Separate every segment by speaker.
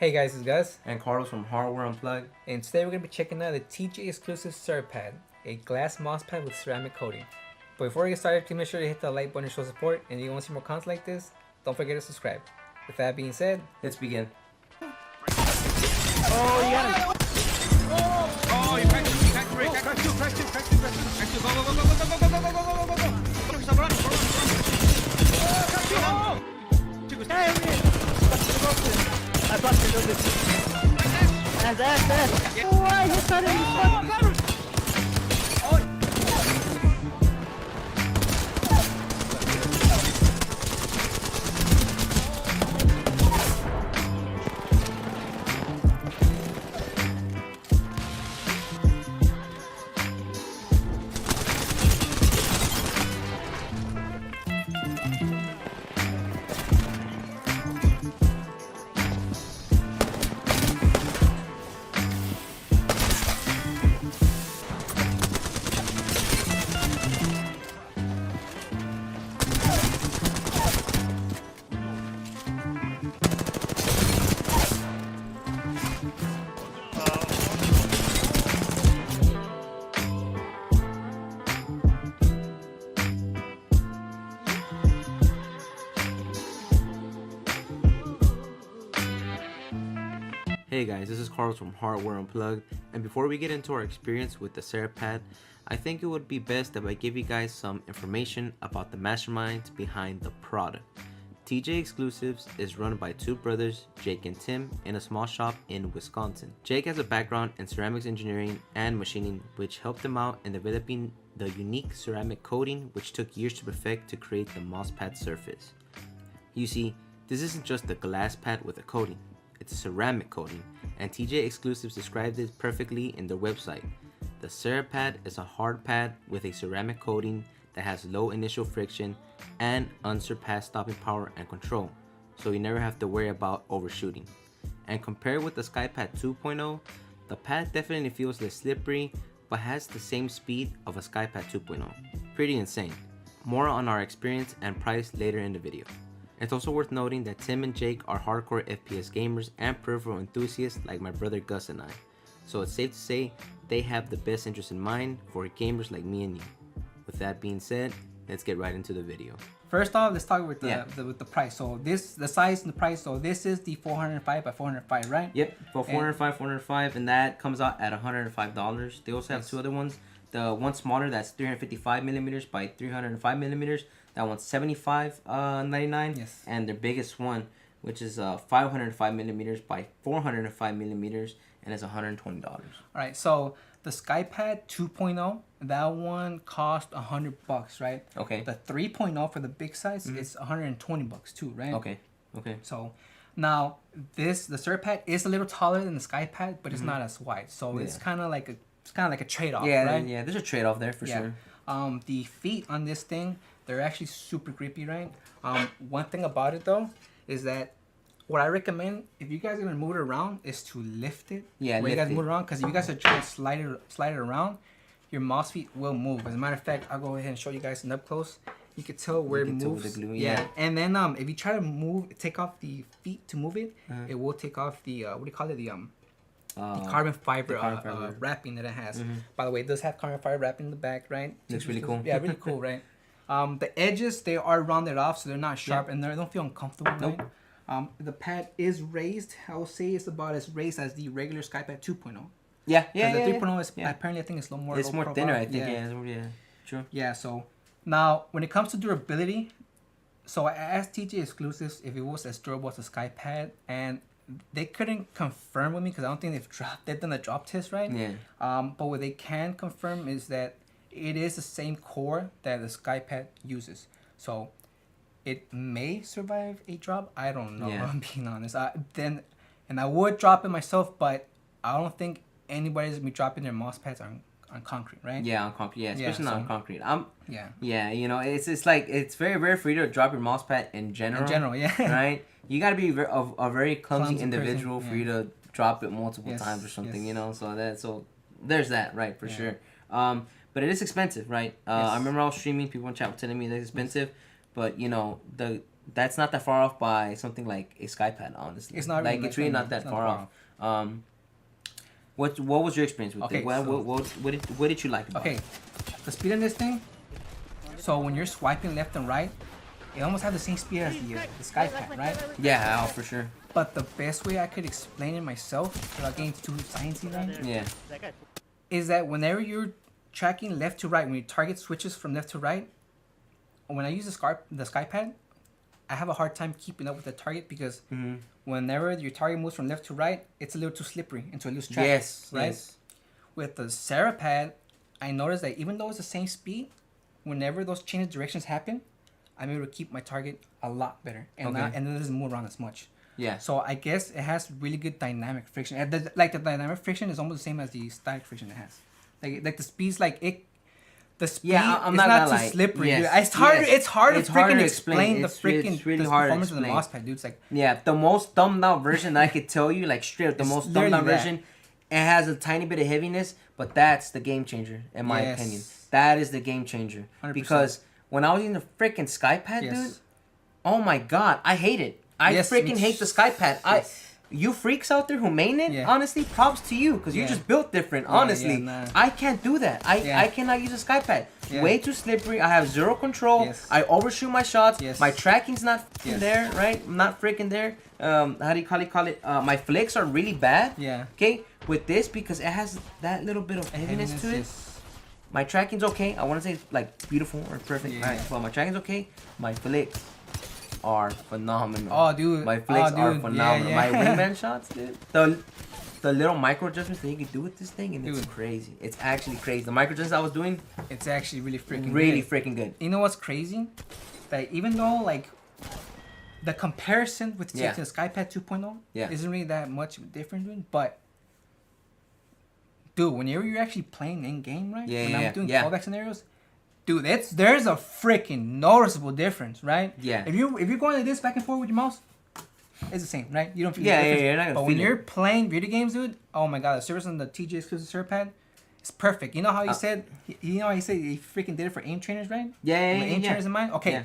Speaker 1: Hey guys, it's Gus.
Speaker 2: And Carlos from Hardware Unplugged.
Speaker 1: And today we're going to be checking out the TJ Exclusives Cerapad, a glass mousepad with ceramic coating. But before we get started, please make sure to hit the like button to show support. And if you want to see more content like this, don't forget to subscribe. With that being said,
Speaker 2: let's begin.
Speaker 3: Oh, you got it. Oh, you cracked two, crack two. Go, go, go, go, go, go, go, go, go, go, go, go, go. Stop, run. Oh, crack two. Oh.
Speaker 4: I busted on this. And that.
Speaker 3: Yeah.
Speaker 4: Oh, I hit that in the front.
Speaker 2: Hey guys, this is Carlos from Hardware Unplugged, and before we get into our experience with the Cerapad, I think it would be best if I give you guys some information about the masterminds behind the product. TJ Exclusives is run by two brothers, Jake and Tim, in a small shop in Wisconsin. Jake has a background in ceramics engineering and machining, which helped him out in developing the unique ceramic coating which took years to perfect to create the mousepad surface. You see, this isn't just a glass pad with a coating. It's a ceramic coating, and TJ Exclusives described it perfectly in their website. The Cerapad is a hard pad with a ceramic coating that has low initial friction and unsurpassed stopping power and control, so you never have to worry about overshooting. And compared with the Skypad 2.0, the pad definitely feels less slippery, but has the same speed of a Skypad 2.0. Pretty insane. More on our experience and price later in the video. It's also worth noting that Tim and Jake are hardcore FPS gamers and peripheral enthusiasts like my brother Gus and I. So it's safe to say they have the best interest in mind for gamers like me and you. With that being said, let's get right into the video.
Speaker 1: first off, let's talk with the price. So the size and the price. So this is the 405 by 405, right?
Speaker 2: Yep, for 405, and that comes out at $105. They also have two other ones. The one smaller, that's 355 millimeters by 305 millimeters. That one's $75.99.
Speaker 1: Yes.
Speaker 2: And their biggest one, which is 505 millimeters by 405 millimeters, and it's $120.
Speaker 1: All right. So the Skypad 2.0, that one cost $100, right?
Speaker 2: Okay.
Speaker 1: The 3.0 for the big size is $120 too, right?
Speaker 2: Okay.
Speaker 1: So now the Cerapad is a little taller than the Skypad, but it's not as wide. So it's kind of like a trade-off, right?
Speaker 2: Yeah, there's a trade-off there for sure.
Speaker 1: The feet on this thing, they're actually super grippy, right? One thing about it though is that what I recommend if you guys are gonna move it around is to lift it.
Speaker 2: Yeah,
Speaker 1: when you guys move it around, because if you guys are trying to slide it around, your mouse feet will move. As a matter of fact, I'll go ahead and show you guys an up close. You can tell where it moves.
Speaker 2: With the glue,
Speaker 1: yeah. And then if you try to take off the feet to move it, it will take off the what do you call it, the carbon fiber, wrapping that it has. By the way, it does have carbon fiber wrapping in the back, right?
Speaker 2: Looks really cool.
Speaker 1: Yeah, really cool, right? The edges, they are rounded off, so they're not sharp, and they don't feel uncomfortable, right? The pad is raised. I will say it's about as raised as the regular Skypad 2.0.
Speaker 2: Yeah.
Speaker 1: The 3.0 is apparently, I think it's a little more.
Speaker 2: It's more thinner, I think. Yeah, true.
Speaker 1: Yeah. So now, when it comes to durability, so I asked TJ Exclusives if it was as durable as the Skypad, and they couldn't confirm with me because I don't think they've done a drop test, right?
Speaker 2: Yeah.
Speaker 1: But what they can confirm is that it is the same core that the Skypad uses. So it may survive a drop. I don't know.
Speaker 2: Yeah.
Speaker 1: I'm being honest. I would drop it myself, but I don't think anybody's gonna be dropping their mouse pads on concrete, right?
Speaker 2: Yeah, on concrete. Yeah, especially not on concrete.
Speaker 1: Yeah,
Speaker 2: you know, it's like it's very rare for you to drop your mouse pad in general.
Speaker 1: Yeah.
Speaker 2: Right? You gotta be a very clumsy individual
Speaker 1: person,
Speaker 2: for you to drop it multiple times or something. You know, so there's that, right? For sure. But it is expensive, right? I remember I was streaming. People in chat were telling me that it's expensive, but you know That's not that far off by something like a Skypad, honestly.
Speaker 1: It's not
Speaker 2: like
Speaker 1: really
Speaker 2: it's really not that far off. What was your experience with it? What did you like about it?
Speaker 1: Okay, the speed on this thing. So when you're swiping left and right, it almost has the same speed as the Skypad, right?
Speaker 2: Yeah, oh, for sure.
Speaker 1: But the best way I could explain it myself, without getting too sciencey, right?
Speaker 2: Yeah.
Speaker 1: Is that whenever you're tracking left to right, when your target switches from left to right, when I use the Skypad, I have a hard time keeping up with the target because whenever your target moves from left to right, it's a little too slippery into a loose track.
Speaker 2: Yes.
Speaker 1: Right?
Speaker 2: Yes.
Speaker 1: With the Cerapad, I noticed that even though it's the same speed, whenever those change of directions happen, I'm able to keep my target a lot better and and it doesn't move around as much.
Speaker 2: Yeah.
Speaker 1: So I guess it has really good dynamic friction. And the dynamic friction is almost the same as the static friction it has. Like the speed's like it. The speed
Speaker 2: I'm
Speaker 1: is
Speaker 2: not
Speaker 1: too
Speaker 2: lie.
Speaker 1: slippery.
Speaker 2: Yes.
Speaker 1: Dude. It's hard.
Speaker 2: Yes.
Speaker 1: It's hard
Speaker 2: It's
Speaker 1: to
Speaker 2: hard
Speaker 1: freaking
Speaker 2: to
Speaker 1: explain the
Speaker 2: explain.
Speaker 1: freaking
Speaker 2: It's really
Speaker 1: the
Speaker 2: hard to
Speaker 1: performance of the
Speaker 2: explain.
Speaker 1: mousepad, dude. It's like
Speaker 2: Yeah, the most thumbed out version that I could tell you, like straight up, the
Speaker 1: It's
Speaker 2: most thumbed out
Speaker 1: literally that.
Speaker 2: version, it has a tiny bit of heaviness, but that's the game changer, in my
Speaker 1: Yes.
Speaker 2: opinion. That is the game changer.
Speaker 1: 100%.
Speaker 2: Because when I was using the freaking Skypad, dude,
Speaker 1: yes.
Speaker 2: oh my god, I hate it. I
Speaker 1: Yes,
Speaker 2: freaking
Speaker 1: me
Speaker 2: hate the Skypad.
Speaker 1: Yes.
Speaker 2: You freaks out there who made it,
Speaker 1: Yeah.
Speaker 2: honestly, props to you, because you
Speaker 1: Yeah.
Speaker 2: just built different,
Speaker 1: Yeah,
Speaker 2: honestly.
Speaker 1: yeah, nah.
Speaker 2: I can't do that.
Speaker 1: Yeah.
Speaker 2: I cannot use a Skypad.
Speaker 1: Yeah.
Speaker 2: Way too slippery. I have zero control.
Speaker 1: Yes.
Speaker 2: I overshoot my shots.
Speaker 1: Yes.
Speaker 2: My tracking's not
Speaker 1: Yes.
Speaker 2: there, right? Not freaking there. How do you call it? My flicks are really bad.
Speaker 1: Yeah.
Speaker 2: Okay, with this, because it has that little bit of heaviness to it.
Speaker 1: Yes.
Speaker 2: My tracking's okay. I want to say like beautiful or perfect,
Speaker 1: Yeah.
Speaker 2: right? But my tracking's okay. My flicks are phenomenal.
Speaker 1: Oh, dude.
Speaker 2: My flicks
Speaker 1: Oh,
Speaker 2: are
Speaker 1: dude.
Speaker 2: phenomenal.
Speaker 1: Yeah,
Speaker 2: My
Speaker 1: yeah.
Speaker 2: wingman shots, dude. The little micro adjustments that you can do with this thing, and it's
Speaker 1: Dude.
Speaker 2: crazy. It's actually crazy. The micro adjustments I was doing,
Speaker 1: It's actually really freaking
Speaker 2: really
Speaker 1: good.
Speaker 2: freaking good.
Speaker 1: You know what's crazy? That even though like the comparison with
Speaker 2: Yeah.
Speaker 1: the Skypad 2.0
Speaker 2: Yeah.
Speaker 1: isn't really that much different, dude, but dude, whenever you're actually playing in game, right?
Speaker 2: Yeah,
Speaker 1: when
Speaker 2: yeah,
Speaker 1: I'm doing
Speaker 2: yeah.
Speaker 1: callback scenarios, dude, there's a freaking noticeable difference, right?
Speaker 2: Yeah.
Speaker 1: If you're going like this back and forth with your mouse, it's the same, right? You don't feel
Speaker 2: Yeah,
Speaker 1: the
Speaker 2: yeah,
Speaker 1: difference.
Speaker 2: yeah, you're not gonna
Speaker 1: But when
Speaker 2: feel
Speaker 1: you're
Speaker 2: it.
Speaker 1: playing video games, dude, oh my god, the service on the TJ Exclusives Cerapad is perfect. You know how you said, you know how you said he freaking did it for aim trainers, right?
Speaker 2: Yeah,
Speaker 1: With aim
Speaker 2: yeah.
Speaker 1: trainers in mind. Okay.
Speaker 2: Yeah.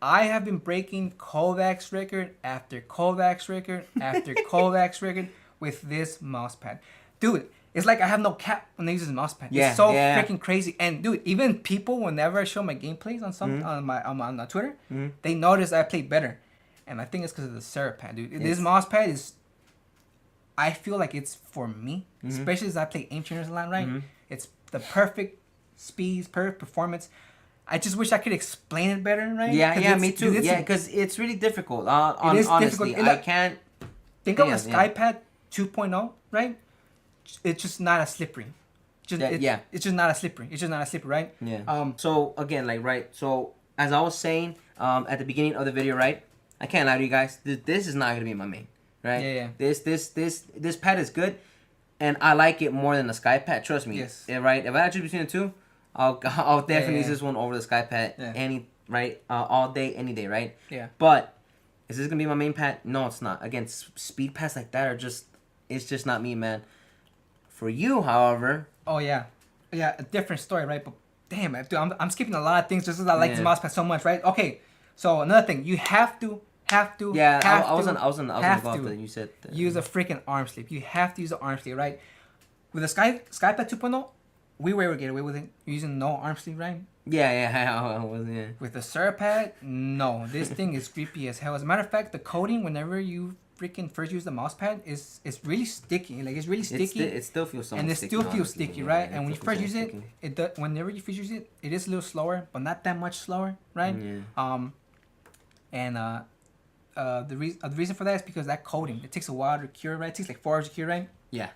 Speaker 1: I have been breaking Kovaaks record after Kovaaks record after Kovaaks record with this mousepad. Dude, it's like I have no cap when I use this mousepad.
Speaker 2: Yeah,
Speaker 1: It's so
Speaker 2: yeah.
Speaker 1: freaking crazy. And dude, even people, whenever I show my gameplays on some on Twitter, they notice I play better. And I think it's because of the Cerapad, dude. This mousepad is, I feel like it's for me, especially as I play aim trainers a lot, right? It's the perfect speeds, perfect performance. I just wish I could explain it better, right?
Speaker 2: Yeah,
Speaker 1: 'Cause
Speaker 2: yeah,
Speaker 1: it's-
Speaker 2: me too.
Speaker 1: it's-
Speaker 2: Yeah, because it's really difficult.
Speaker 1: It is
Speaker 2: Honestly,
Speaker 1: difficult.
Speaker 2: I can't.
Speaker 1: Think of
Speaker 2: Yeah,
Speaker 1: a Skypad 2.0, right? It's just not as slippery. It's just not as slippery. It's just not as slippery, right?
Speaker 2: Yeah. So again, like right. So as I was saying, at the beginning of the video, right? I can't lie to you guys. This is not gonna be my main, right?
Speaker 1: Yeah, yeah.
Speaker 2: This pad is good, and I like it more than the Skypad. Trust me.
Speaker 1: Yes.
Speaker 2: Yeah, right. If I had to choose between the two, I'll definitely
Speaker 1: yeah.
Speaker 2: use this one over the Skypad
Speaker 1: Yeah.
Speaker 2: all day, any day, right?
Speaker 1: Yeah.
Speaker 2: But is this gonna be my main pad? No, it's not. Again, speed pads like that are it's just not me, man. For you, however,
Speaker 1: Oh yeah, a different story, right? But damn, dude, I'm skipping a lot of things just because I like this mousepad so much, right? Okay, so another thing, you have to.
Speaker 2: yeah, I was
Speaker 1: have
Speaker 2: on go
Speaker 1: to
Speaker 2: off that and you said
Speaker 1: use a freaking arm sleeve. You have to use an arm sleeve, right? With the Skypad 2.0, we were able to get away with it using no arm sleeve, right?
Speaker 2: yeah.
Speaker 1: With the Cerapad, no. This thing is creepy as hell. As a matter of fact, the coating, whenever you freaking first use the mousepad, is really sticky. Like, it's really sticky.
Speaker 2: It still feels so
Speaker 1: and it
Speaker 2: sticky,
Speaker 1: still feels
Speaker 2: honestly.
Speaker 1: sticky,
Speaker 2: Yeah,
Speaker 1: right?
Speaker 2: it
Speaker 1: And when you
Speaker 2: still
Speaker 1: first
Speaker 2: feels
Speaker 1: use it, whenever you first use it, it is a little slower, but not that much slower, right?
Speaker 2: Yeah.
Speaker 1: The reason for that is because that coating, it takes a while to cure, right? It takes like 4 hours to cure, right?
Speaker 2: Yeah.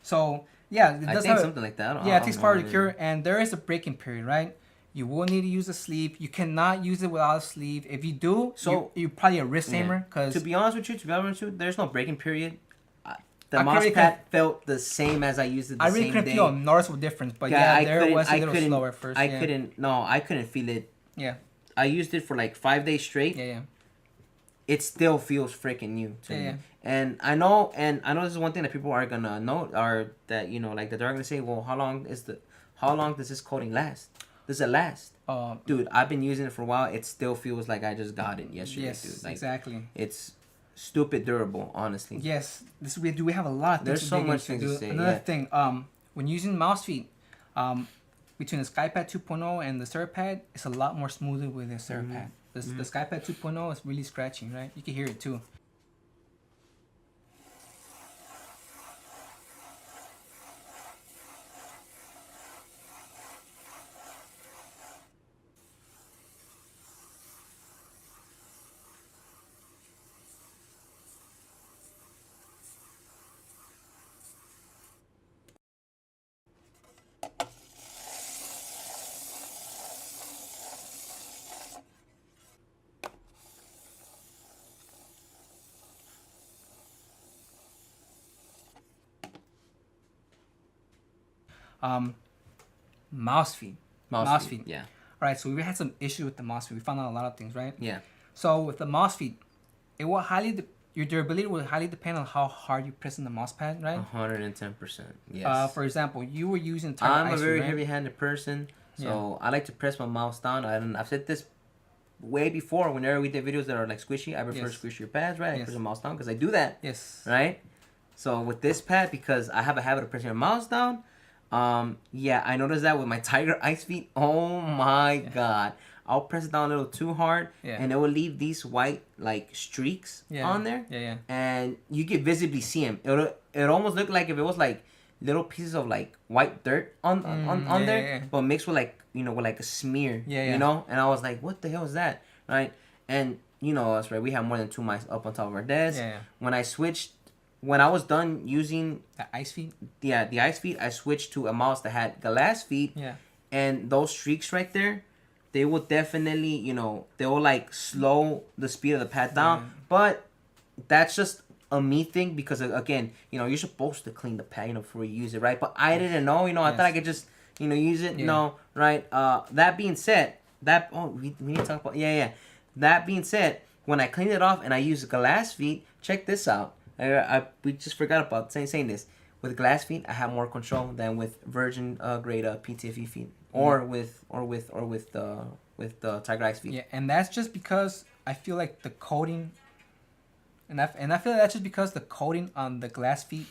Speaker 1: So yeah, it
Speaker 2: I
Speaker 1: does
Speaker 2: think
Speaker 1: have
Speaker 2: something like that.
Speaker 1: it takes 4 hours to cure, and there is a breaking period, right? You will need to use a sleeve. You cannot use it without a sleeve. If you do, you're probably a wrist aimer. Cause
Speaker 2: to be honest with you, there's no breaking period. The
Speaker 1: I
Speaker 2: mouse
Speaker 1: really
Speaker 2: pad felt the same as I used it the
Speaker 1: I really
Speaker 2: same
Speaker 1: couldn't
Speaker 2: day.
Speaker 1: feel a noticeable difference, but there was a little slower at first.
Speaker 2: I couldn't feel it.
Speaker 1: Yeah.
Speaker 2: I used it for like 5 days straight.
Speaker 1: Yeah.
Speaker 2: It still feels freaking new to me.
Speaker 1: Yeah.
Speaker 2: And I know this is one thing that people are gonna note, are that, like, that they're gonna say, well, how long does this coating last? Does it last? Dude, I've been using it for a while. It still feels like I just got it yesterday,
Speaker 1: yes,
Speaker 2: dude. Like,
Speaker 1: exactly.
Speaker 2: it's stupid durable, honestly.
Speaker 1: Yes, we have a lot of things
Speaker 2: There's so much
Speaker 1: into.
Speaker 2: things to say.
Speaker 1: Another
Speaker 2: Yeah.
Speaker 1: thing, when using mouse feet, between the Skypad 2.0 and the Cerapad, it's a lot more smoother with the Cerapad. The Skypad 2.0 is really scratchy, right? You can hear it too. Mouse feet. Mouse feet.
Speaker 2: Yeah.
Speaker 1: All right, so we had some issues with the mouse feet. We found out a lot of things, right?
Speaker 2: Yeah.
Speaker 1: So with the mouse feet, it will your durability will highly depend on how hard you press on the mouse pad, right?
Speaker 2: 110%. Yes.
Speaker 1: For example, you were using
Speaker 2: I'm a very heavy-handed person, so I like to press my mouse down. And I've said this way before. Whenever we did videos that are like squishy, I prefer squishier pads, right? I press the mouse down because I do that.
Speaker 1: Yes.
Speaker 2: Right. So with this pad, because I have a habit of pressing my mouse down, yeah, I noticed that with my Tiger Ice feet. Oh my god, I'll press it down a little too hard, and it will leave these white like streaks on there.
Speaker 1: Yeah.
Speaker 2: And you can visibly see them. It almost looked like if it was like little pieces of like white dirt on there, but mixed with like with like a smear. You know. And I was like, what the hell is that, right? And you know us, right? We have more than 2 mice up on top of our desk. When I was done using
Speaker 1: the ice feet,
Speaker 2: the ice feet, I switched to a mouse that had glass feet.
Speaker 1: Yeah.
Speaker 2: And those streaks right there, they will definitely, they will like slow the speed of the pad down. But that's just a me thing because again, you're supposed to clean the pad, before you use it, right? But I didn't know, I thought I could just, use it. No, right? That being said, we need to talk about That being said, when I cleaned it off and I used glass feet, check this out. We just forgot about saying this. With glass feet, I have more control than with virgin grade PTFE feet, or with the Tiger Ice feet.
Speaker 1: Yeah, and that's just because I feel like the coating, and I feel like that's just because the coating on the glass feet,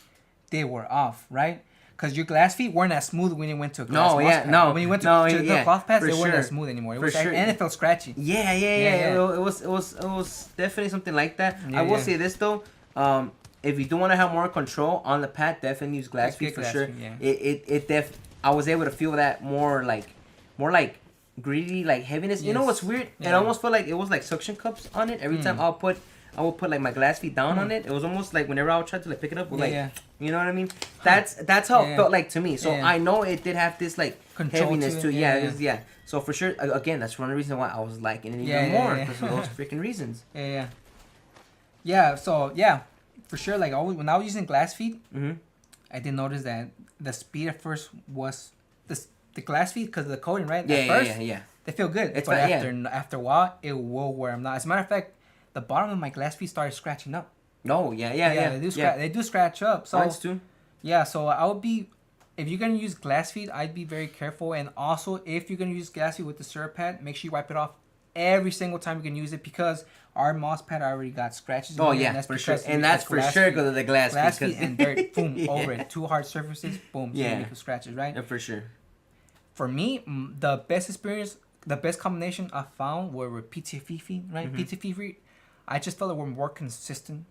Speaker 1: they were off, right? Because your glass feet weren't as smooth when you went to a glass pad. When you went to the cloth pads, they weren't as smooth anymore. It was and it felt scratchy.
Speaker 2: Yeah. It was definitely something like that. I will say this though. If you do want to have more control on the pad, definitely use glass feet for sure. I was able to feel that more like greedy, like heaviness. Yes. You know what's weird? Yeah. It almost felt like it was like suction cups on it. Every time I would put like my glass feet down on it. It was almost like whenever I would try to like pick it up, you know what I mean? That's how it felt like to me. So I know it did have this like control heaviness to it. So for sure, again, that's one of the reasons why I was liking it even more because of those freaking reasons.
Speaker 1: Yeah. So for sure, like always, when I was using glass feet, I did notice that the speed at first was the glass feet because of the coating, right?
Speaker 2: Yeah.
Speaker 1: They feel good. But after a while, it will wear them out. As a matter of fact, the bottom of my glass feet started scratching up.
Speaker 2: No, yeah.
Speaker 1: They do scratch up. So
Speaker 2: mine's too.
Speaker 1: Yeah, so I would be, if you're gonna use glass feet, I'd be very careful. And also, if you're gonna use glass feet with the Cerapad, make sure you wipe it off every single time you can use it because our mouse pad already got scratches.
Speaker 2: Oh yeah, for sure. And that's for sure because of the glass
Speaker 1: feet and dirt. Boom, over it. 2 hard surfaces. Boom. So you make scratches, right?
Speaker 2: Yeah, for sure.
Speaker 1: For me, the best combination I found were with PTFE feet, right? PTFE feet. I just felt they were more consistent.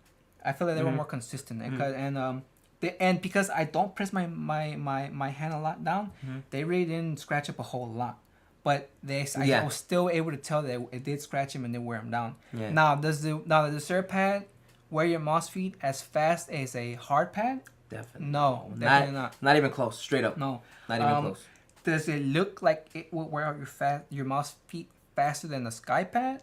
Speaker 1: I feel like they were more consistent, and because I don't press my hand a lot down, they really didn't scratch up a whole lot. But I was still able to tell that it did scratch them and they wear them down. Yeah. Now, does the Cerapad wear your mouse feet as fast as a hard pad?
Speaker 2: Definitely.
Speaker 1: No, definitely not.
Speaker 2: Not even close. Straight up.
Speaker 1: No.
Speaker 2: Not even close.
Speaker 1: Does it look like it will wear out your mouse feet faster than the Skypad?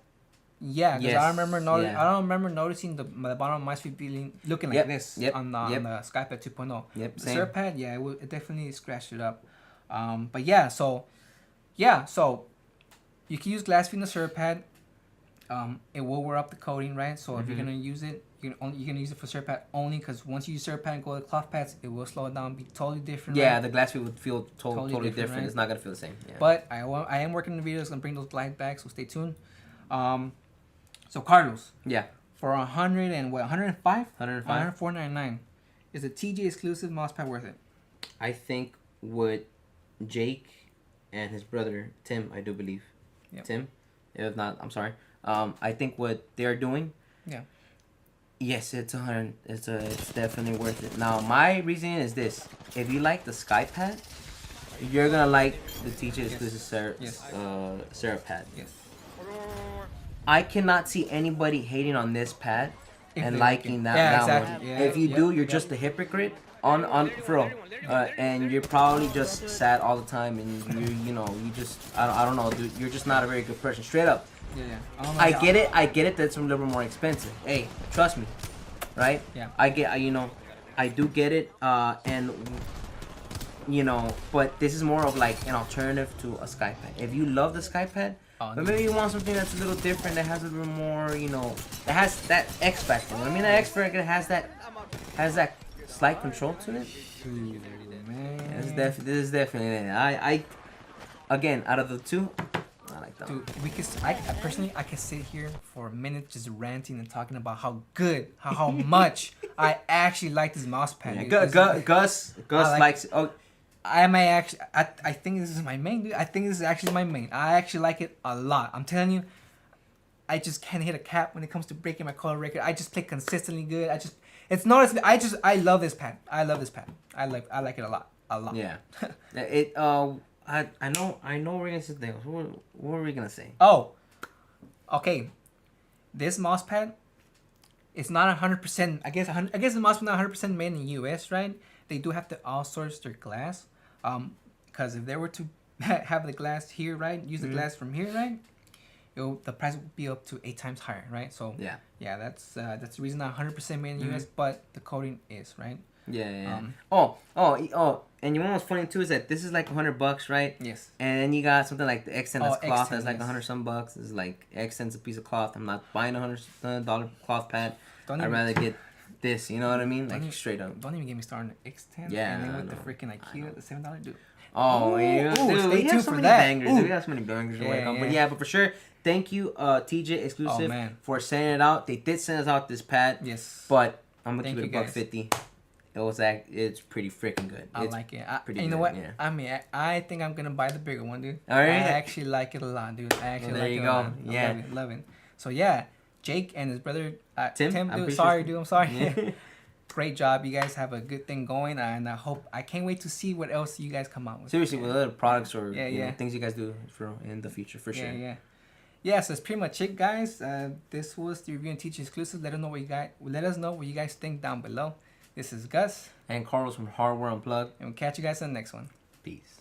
Speaker 1: Yeah, because I don't remember noticing the bottom of my feet looking like this on the Skypad 2.0.
Speaker 2: Yep,
Speaker 1: the
Speaker 2: same.
Speaker 1: Cerapad, it definitely scratched it up. So you can use glass feet in the Cerapad. It will wear up the coating, right? So if you're gonna use it, you're gonna use it for Cerapad only, because once you use Cerapad and go to cloth pads, it will slow it down, be totally different.
Speaker 2: Yeah,
Speaker 1: right?
Speaker 2: the glass would feel totally different.
Speaker 1: right?
Speaker 2: It's not gonna feel the same. Yeah.
Speaker 1: But I am working on the videos. Gonna bring those glide back, so stay tuned. So Carlos,
Speaker 2: Yeah.
Speaker 1: for 100 and what 105,
Speaker 2: 105.
Speaker 1: 104.99, is a TJ exclusive mouse pad worth it?
Speaker 2: I think what Jake and his brother Tim, I do believe,
Speaker 1: Yep.
Speaker 2: Tim, if not, I'm sorry. I think what they're doing.
Speaker 1: Yeah.
Speaker 2: Yes, it's 100. It's definitely worth it. Now, my reasoning is this: if you like the Skypad, you're gonna like the TJ Exclusive Cerapad.
Speaker 1: Yes.
Speaker 2: I cannot see anybody hating on this pad
Speaker 1: If
Speaker 2: and
Speaker 1: they
Speaker 2: liking
Speaker 1: like it.
Speaker 2: that,
Speaker 1: Yeah,
Speaker 2: that
Speaker 1: exactly.
Speaker 2: one.
Speaker 1: Yeah,
Speaker 2: If you
Speaker 1: yeah,
Speaker 2: do, you're
Speaker 1: yeah.
Speaker 2: just a hypocrite on for real. And you're probably just sad all the time, and you just I don't know, dude. You're just not a very good person. Straight up.
Speaker 1: Yeah.
Speaker 2: I get it that it's a little bit more expensive. Hey, trust me, right?
Speaker 1: Yeah.
Speaker 2: I do get it, and but this is more of like an alternative to a Skypad. If you love the Skypad, but maybe you want something that's a little different, that has a little more, that has that X factor. I mean, that X factor has that slight control to it.
Speaker 1: Dude, man.
Speaker 2: Yeah, this is definitely it. I again, out of the two, I like that.
Speaker 1: Dude, I personally can sit here for a minute just ranting and talking about how good, how much I actually like this mouse pad.
Speaker 2: Yeah,
Speaker 1: dude.
Speaker 2: Gus likes. Oh,
Speaker 1: I think this is my main, dude. I think this is actually my main. I actually like it a lot. I'm telling you, I just can't hit a cap when it comes to breaking my color record. I just play consistently good. I love this pad. I love this pad. I like it a lot.
Speaker 2: yeah. It. I know. We're gonna sit there. What were we gonna say?
Speaker 1: Oh, okay. This mouse pad, it's not 100%. I guess the mouse pad not 100% made in the U.S. Right? They do have to outsource their glass. Because if they were to have the glass here, right, use the glass from here, right, the price would be up to 8 times higher, right? So yeah, that's the reason not 100% made in the U.S. But the coating is, right.
Speaker 2: Yeah. And you know what's funny too is that this is like $100, right?
Speaker 1: Yes.
Speaker 2: And then you got something like the X-Cent that's cloth
Speaker 1: X-Cent,
Speaker 2: that's like
Speaker 1: yes.
Speaker 2: 100 some bucks. It's like X-Cent's a piece of cloth. I'm not buying $100 cloth pad. I'd rather get this. You know what I mean? Like straight up.
Speaker 1: Don't even get me started on the X10.
Speaker 2: Yeah.
Speaker 1: And then with the freaking IKEA, the $7 dude.
Speaker 2: Oh, yeah.
Speaker 1: Ooh,
Speaker 2: Dude,
Speaker 1: stay
Speaker 2: we have
Speaker 1: tuned
Speaker 2: so
Speaker 1: for
Speaker 2: many
Speaker 1: that.
Speaker 2: bangers.
Speaker 1: Ooh.
Speaker 2: We got so many bangers to work on. But
Speaker 1: yeah.
Speaker 2: yeah, but for sure, thank you, TJ Exclusive, for sending it out. They did send us out this pad.
Speaker 1: Yes.
Speaker 2: But I'm gonna
Speaker 1: Thank
Speaker 2: keep it
Speaker 1: you,
Speaker 2: $150. It's pretty freaking good.
Speaker 1: I
Speaker 2: It's
Speaker 1: like it.
Speaker 2: pretty
Speaker 1: you know
Speaker 2: good,
Speaker 1: what?
Speaker 2: yeah.
Speaker 1: I mean, I think I'm gonna buy the bigger one, dude.
Speaker 2: All right.
Speaker 1: I actually like it a lot, dude. I actually
Speaker 2: Well, there
Speaker 1: like
Speaker 2: you
Speaker 1: it
Speaker 2: go.
Speaker 1: a lot.
Speaker 2: Yeah.
Speaker 1: Love it. So yeah, Jake and his brother Tim.
Speaker 2: I'm
Speaker 1: Dude,
Speaker 2: pretty
Speaker 1: sorry,
Speaker 2: sure-
Speaker 1: dude. I'm sorry.
Speaker 2: Yeah.
Speaker 1: Great job. You guys have a good thing going, and I can't wait to see what else you guys come out with.
Speaker 2: Seriously, with other products or
Speaker 1: Yeah.
Speaker 2: things you guys do in the future, for sure.
Speaker 1: Yeah, so that's pretty much it, guys. This was the review and teacher exclusive. Let us know what you guys think down below. This is Gus,
Speaker 2: And Carlos from Hardware Unplugged.
Speaker 1: and we'll catch you guys on the next one.
Speaker 2: Peace.